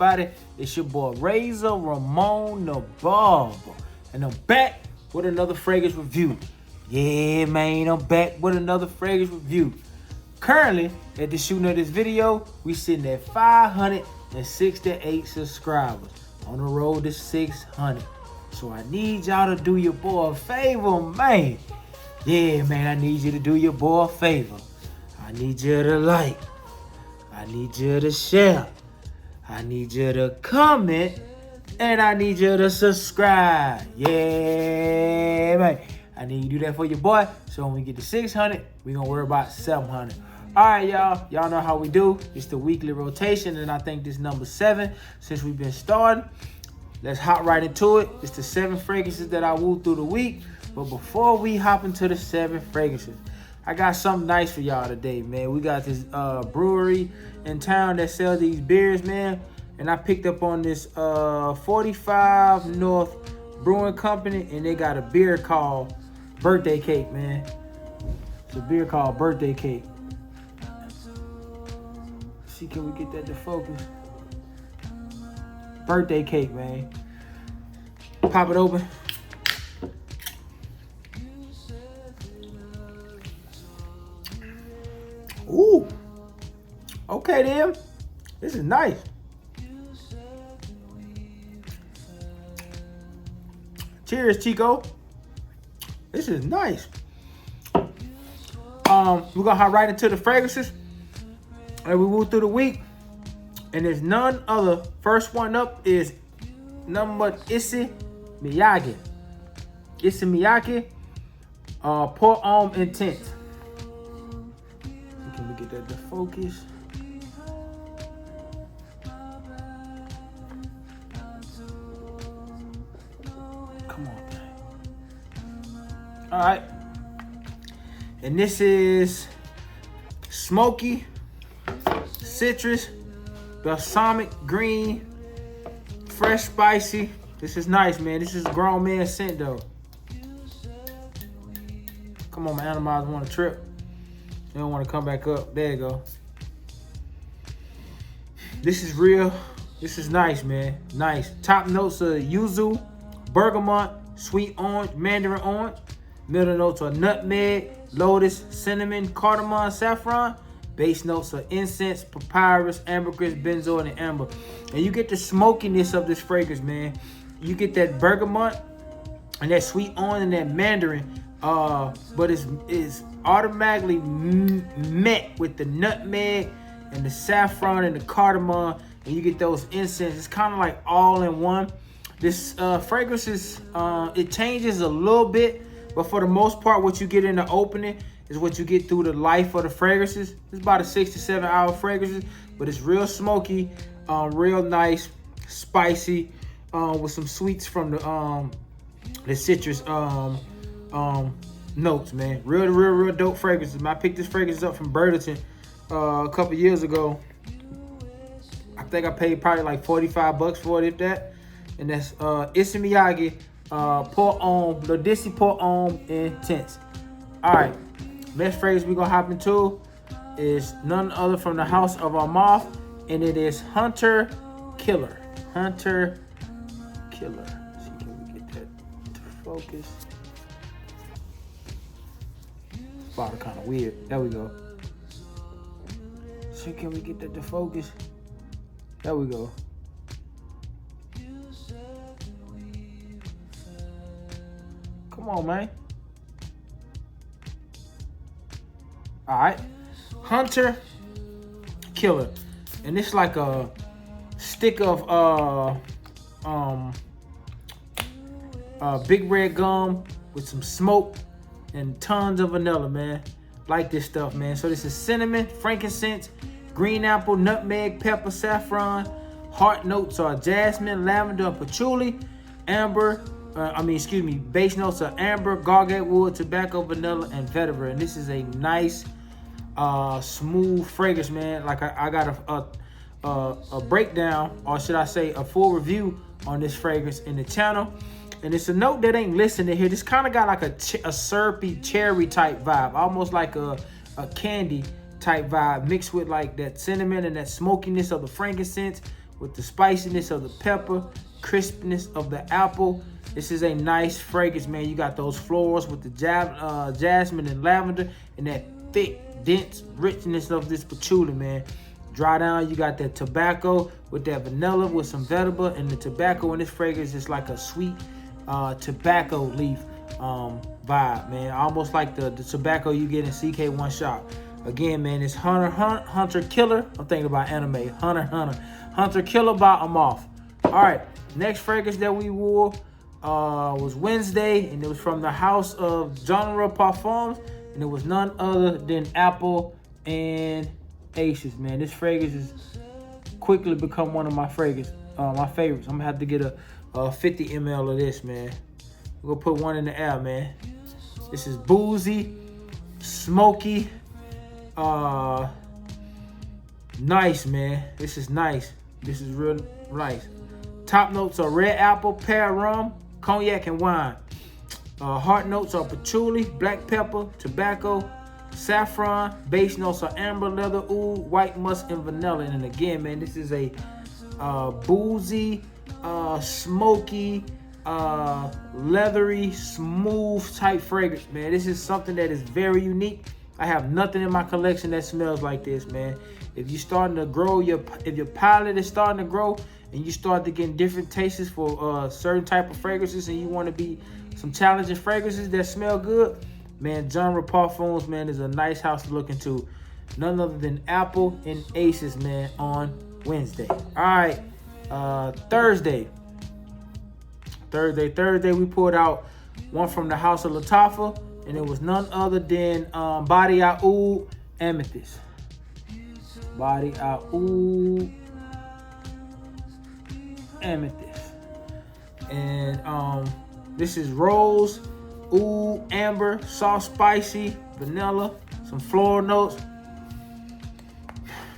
everybody? It's your boy Razor Ramon the Barber, and I'm back with another fragrance review. Yeah, man, I'm back with another fragrance review. Currently, at the shooting of this video, we sitting at 568 subscribers on the road to 600. So I need y'all to do your boy a favor, man. Yeah, man, I need you to do your boy a favor. I need you to like. I need you to share. I need you to comment. And I need you to subscribe. Yeah, man. I need you to do that for your boy. So when we get to 600, we're going to worry about 700. All right, y'all. Y'all know how we do. It's the weekly rotation, and I think this number 7 since we've been starting. Let's hop right into it. It's the 7 fragrances that I woo through the week. But before we hop into the 7 fragrances, I got something nice for y'all today, man. We got this brewery in town that sells these beers, man. And I picked up on this 45 North Brewing Company, and they got a beer called Birthday Cake, man. It's a beer called Birthday Cake. See, can we get that to focus? Birthday Cake, man. Pop it open. Ooh. Okay, then. This is nice. Cheers, Chico. This is nice. We're gonna hop right into the fragrances and we move through the week. And there's none other. First one up is number Issey Miyake. Issey Miyake, Pour Homme Intense. Can we get that to focus? Come on, man. All right. And this is smoky, citrus, balsamic green, fresh spicy. This is nice, man. This is a grown man scent, though. Come on, my animals want to trip. They don't want to come back up. There you go. This is real. This is nice, man. Nice. Top notes are yuzu, bergamot, sweet orange, mandarin orange. Middle notes are nutmeg, lotus, cinnamon, cardamom, saffron. Base notes are incense, papyrus, ambergris, benzoin, and amber. And you get the smokiness of this fragrance, man. You get that bergamot and that sweet orange and that mandarin. But it's automatically met with the nutmeg and the saffron and the cardamom, and you get those incense. It's kind of like all in one. This fragrance is it changes a little bit, but for the most part, what you get in the opening is what you get through the life of the fragrances. It's about a 6 to 7 hour fragrances, but it's real smoky, real nice, spicy, with some sweets from the citrus notes, man. Real dope fragrances. I picked this fragrance up from Burlington a couple years ago. I think I paid probably like $45 for it, if that. And that's Issey Miyake, Pour Homme, L'Odyssey Pour Homme Intense. All right, next fragrance we're gonna hop into is none other from the House of Armaf, and it is Hunter Killer. Hunter Killer. Let's see, can we get that to focus? Bottle kind of weird. There we go. So can we get that to focus? There we go. Come on, man. All right. Hunter Killer. And it's like a stick of big red gum with some smoke and tons of vanilla, man. Like this stuff, man. So this is cinnamon, frankincense, green apple, nutmeg, pepper, saffron. Heart notes are jasmine, lavender, and patchouli. Amber, base notes are amber, garlic wood, tobacco, vanilla, and vetiver. And this is a nice, smooth fragrance, man. Like I got a breakdown, or should I say a full review on this fragrance in the channel. And it's a note that ain't listed in here. This kind of got like a syrupy cherry type vibe, almost like a candy type vibe, mixed with like that cinnamon and that smokiness of the frankincense with the spiciness of the pepper, crispness of the apple. This is a nice fragrance, man. You got those florals with the jasmine and lavender and that thick, dense richness of this patchouli, man. Dry down, you got that tobacco with that vanilla with some vetiver, and the tobacco in this fragrance is like a sweet tobacco leaf vibe, man. Almost like the tobacco you get in CK1 shop. Again, man, it's Hunter Killer. I'm thinking about anime. Hunter Killer by Amoth. All right, next fragrance that we wore was Wednesday, and it was from the house of Genre Parfums, and it was none other than Apple and Aces, man. This fragrance has quickly become one of my favorites. I'm gonna have to get a 50 ml of this, man. We're gonna put one in the air, man. This is boozy, smoky, nice, man. This is nice. This is real nice. Top notes are red apple, pear rum, cognac, and wine. Heart notes are patchouli, black pepper, tobacco, saffron. Base notes are amber, leather, oud, white musk, and vanilla. And again, man, this is a boozy, smoky, leathery, smooth type fragrance, man. This is something that is very unique. I have nothing in my collection that smells like this, man. If you're starting to grow if your palate is starting to grow and you start to get different tastes for certain type of fragrances, and you want to be some challenging fragrances that smell good, man, Genre Parfums, man, is a nice house to look into. None other than Apple and Aces, man, on Wednesday. All right, Thursday, we pulled out one from the house of Lattafa, and it was none other than Body Oud Amethyst. Body Oud Amethyst. And this is rose, oud, amber, soft, spicy, vanilla, some floral notes,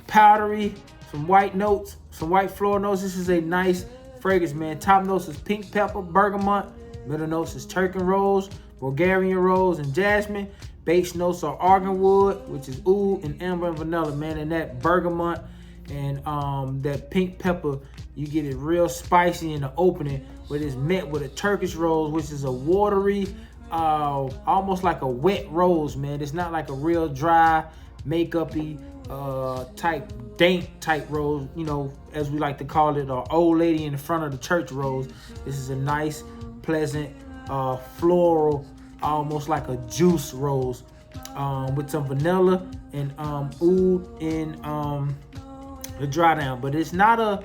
powdery, some white notes, some white floral notes. This is a nice fragrance, man. Top notes is pink pepper, bergamot. Middle notes is Turk and rose, Bulgarian rose, and jasmine. Base notes are arganwood, which is oud and amber and vanilla, man. And that bergamot and that pink pepper, you get it real spicy in the opening, but it's met with a Turkish rose, which is a watery, almost like a wet rose, man. It's not like a real dry, makeup-y type, dank type rose, you know, as we like to call it, or old lady in the front of the church rose. This is a nice, pleasant, floral, almost like a juice rose, with some vanilla and oud in the dry down. But it's not a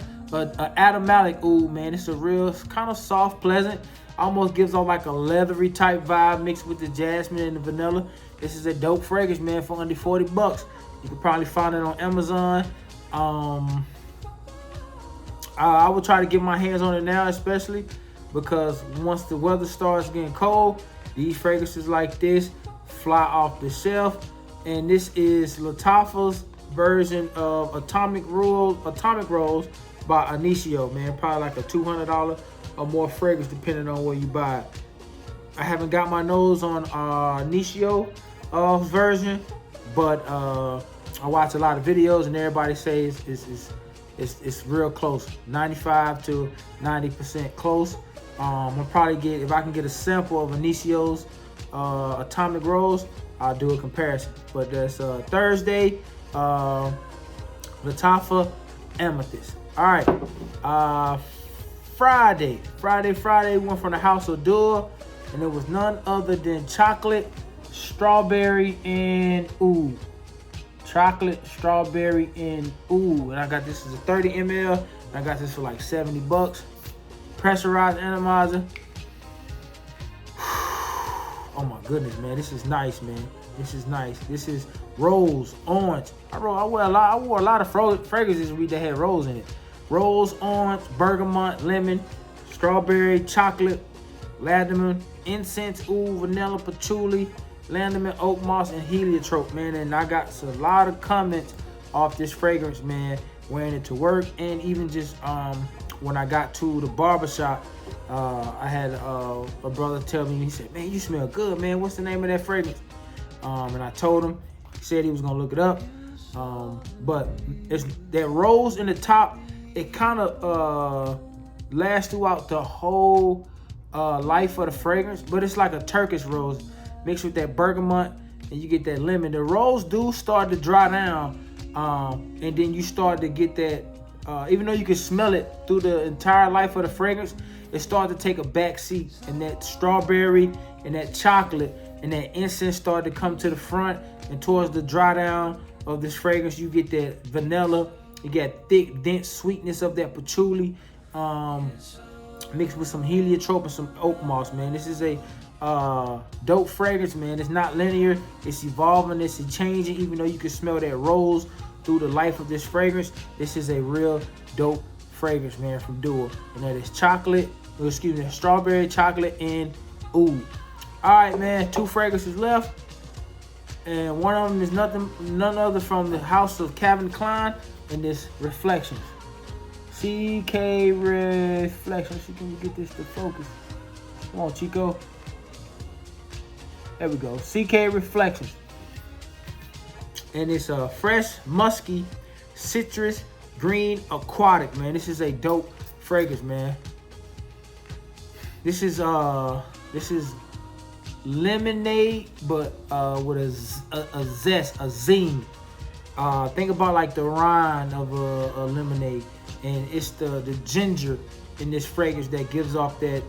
aromatic oud, man. It's a real kind of soft, pleasant, almost gives off like a leathery type vibe mixed with the jasmine and the vanilla. This is a dope fragrance, man, for under 40 bucks. You can probably find it on Amazon. I will try to get my hands on it now, especially because once the weather starts getting cold, these fragrances like this fly off the shelf. And this is Lattafa's version of Atomic Rose by Initio, man. Probably like a $200 or more fragrance depending on where you buy it. I haven't got my nose on Initio version, but I watch a lot of videos and everybody says it's real close, 95 to 90% close. I'll probably get, if I can get a sample of Initio's Atomic Rose, I'll do a comparison. But that's Thursday, Lattafa Amethyst. All right, Friday, one from the house of Dior, and it was none other than chocolate, strawberry, and oud. Chocolate, strawberry, and oud. And I got this as a 30 ml. And I got this for like 70 bucks. Pressurized atomizer. Oh my goodness, man. This is nice, man. This is nice. This is rose, orange. I wore a lot of fragrances that had rose in it. Rose, orange, bergamot, lemon, strawberry, chocolate, ladamon, incense, oud, vanilla, patchouli, ladamon, oak moss, and heliotrope, man. And I got a lot of comments off this fragrance, man, wearing it to work, and even just when I got to the barbershop, I had a brother tell me, he said, man, you smell good, man. What's the name of that fragrance? And I told him. He said he was gonna look it up. But it's that rose in the top it kind of lasts throughout the whole life of the fragrance, but it's like a Turkish rose mixed with that bergamot, and you get that lemon. The rose do start to dry down, and then you start to get that, even though you can smell it through the entire life of the fragrance, it starts to take a back seat, and that strawberry and that chocolate and that incense start to come to the front, and towards the dry down of this fragrance, you get that vanilla, you get thick, dense sweetness of that patchouli, mixed with some heliotrope and some oak moss, man. This is a dope fragrance, man. It's not linear, it's evolving, it's changing, even though you can smell that rose through the life of this fragrance. This is a real dope fragrance, man, from Duo. And that is chocolate, excuse me, strawberry, chocolate, and oud. All right, man, 2 fragrances left. And one of them is none other from the house of Calvin Klein, and this Reflections. CK Reflections. Can you get this to focus? Come on, Chico. There we go. CK Reflections. And it's a fresh, musky, citrus, green, aquatic, man. This is a dope fragrance, man. This is lemonade, but with a zest, a zing. Think about like the rind of a lemonade, and it's the ginger in this fragrance that gives off that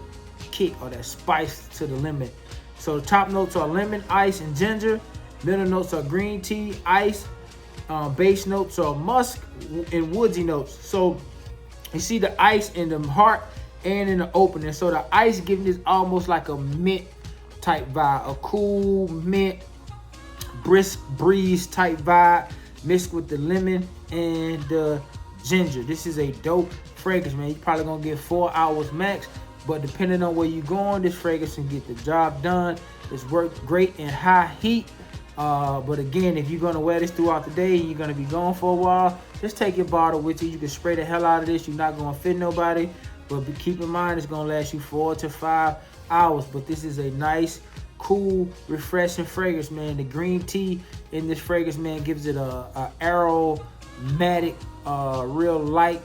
kick or that spice to the lemon. So the top notes are lemon, ice, and ginger. Middle notes are green tea, ice. Base notes are musk and woodsy notes. So you see the ice in the heart and in the opening. So the ice giving this almost like a mint type vibe, a cool mint, brisk breeze type vibe mixed with the lemon and the ginger. This is a dope fragrance, man. You're probably gonna get 4 hours max, but depending on where you're going, this fragrance can get the job done. It's worked great in high heat. But again, if you're gonna wear this throughout the day, you're gonna be gone for a while, just take your bottle with you. You can spray the hell out of this. You're not gonna fit nobody, but keep in mind it's gonna last you 4 to 5 hours. But this is a nice, cool, refreshing fragrance, man. The green tea in this fragrance, man, gives it a aromatic, real light,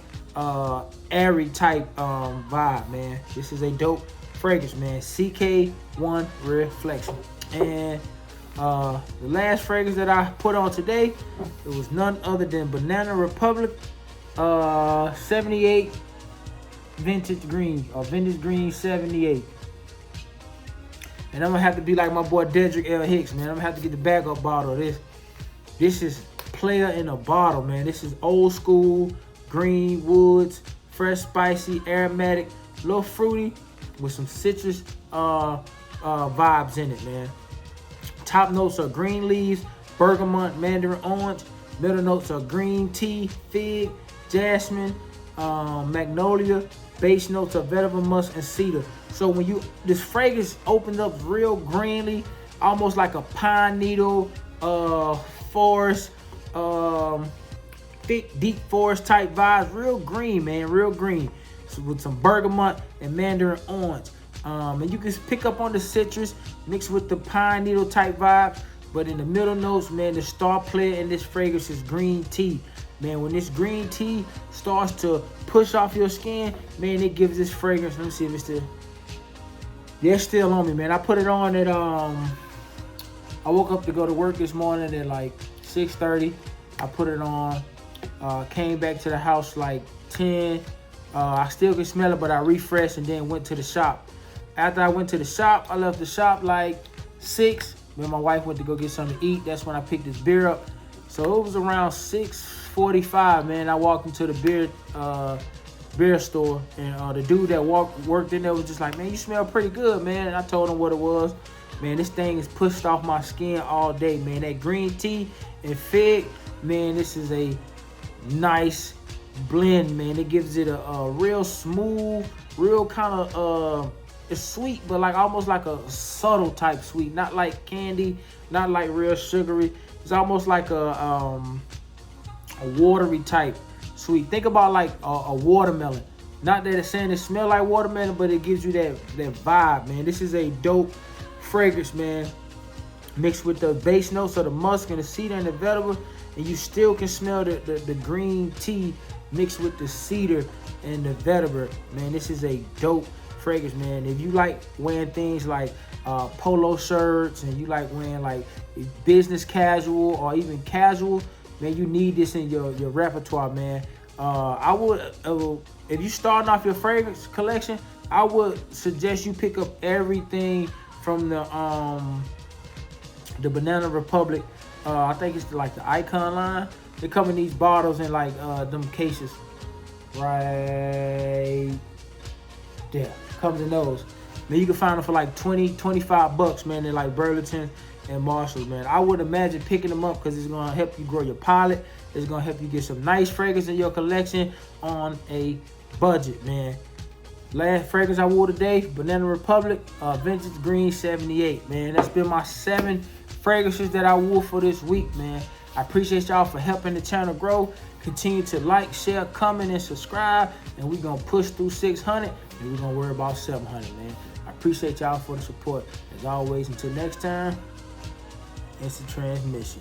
airy type vibe, man. This is a dope fragrance, man. CK1 Reflection. And the last fragrance that I put on today, it was none other than Banana Republic 78 Vintage Green, or Vintage Green 78. And I'm gonna have to be like my boy Dedrick L. Hicks, man. I'm gonna have to get the backup bottle of this. This is player in a bottle, man. This is old school, green woods, fresh, spicy, aromatic, a little fruity with some citrus vibes in it, man. Top notes are green leaves, bergamot, mandarin orange. Middle notes are green tea, fig, jasmine, magnolia. Base notes are vetiver musk and cedar. So when this fragrance opens up real greenly, almost like a pine needle, forest, thick, deep forest type vibes. Real green, man, real green. So with some bergamot and mandarin orange. And you can pick up on the citrus mixed with the pine needle type vibe. But in the middle notes, man, the star player in this fragrance is green tea. Man, when this green tea starts to push off your skin, man, it gives this fragrance. Let me see if it's still. Yeah, it's still on me, man. I put it on at I woke up to go to work this morning at like 6:30. I put it on. Came back to the house like 10. I still can smell it, but I refreshed and then went to the shop. After I went to the shop, I left the shop like 6. Me and my wife went to go get something to eat. That's when I picked this beer up. So it was around 6:45, man. I walked into the beer store, and the dude that worked in there was just like, man, you smell pretty good, man. And I told him what it was. Man, this thing is pushed off my skin all day, man. That green tea and fig, man, this is a nice blend, man. It gives it a real smooth, real kind of it's sweet, but like almost like a subtle type sweet, not like candy, not like real sugary. It's almost like a watery type sweet. Think about like a watermelon. Not that it's saying it smell like watermelon, but it gives you that vibe, man. This is a dope fragrance, man. Mixed with the base notes of the musk and the cedar and the vetiver, and you still can smell the green tea mixed with the cedar and the vetiver. Man, this is a dope fragrance, man. If you like wearing things like polo shirts and you like wearing like business casual or even casual, man, you need this in your repertoire, man. I would, if you starting off your fragrance collection, I would suggest you pick up everything from the Banana Republic. I think it's like the Icon line. They come in these bottles in like them cases right there. Comes in those. Man, you can find them for like 20, 25 bucks, man. They're like Burlington and Marshalls, man. I would imagine picking them up because it's going to help you grow your palette. It's going to help you get some nice fragrance in your collection on a budget, man. Last fragrance I wore today, Banana Republic Vintage Green 78, man. That's been my 7 fragrances that I wore for this week, man. I appreciate y'all for helping the channel grow. Continue to like, share, comment, and subscribe. And we're going to push through 600, and we're going to worry about 700, man. I appreciate y'all for the support. As always, until next time, it's the transmission.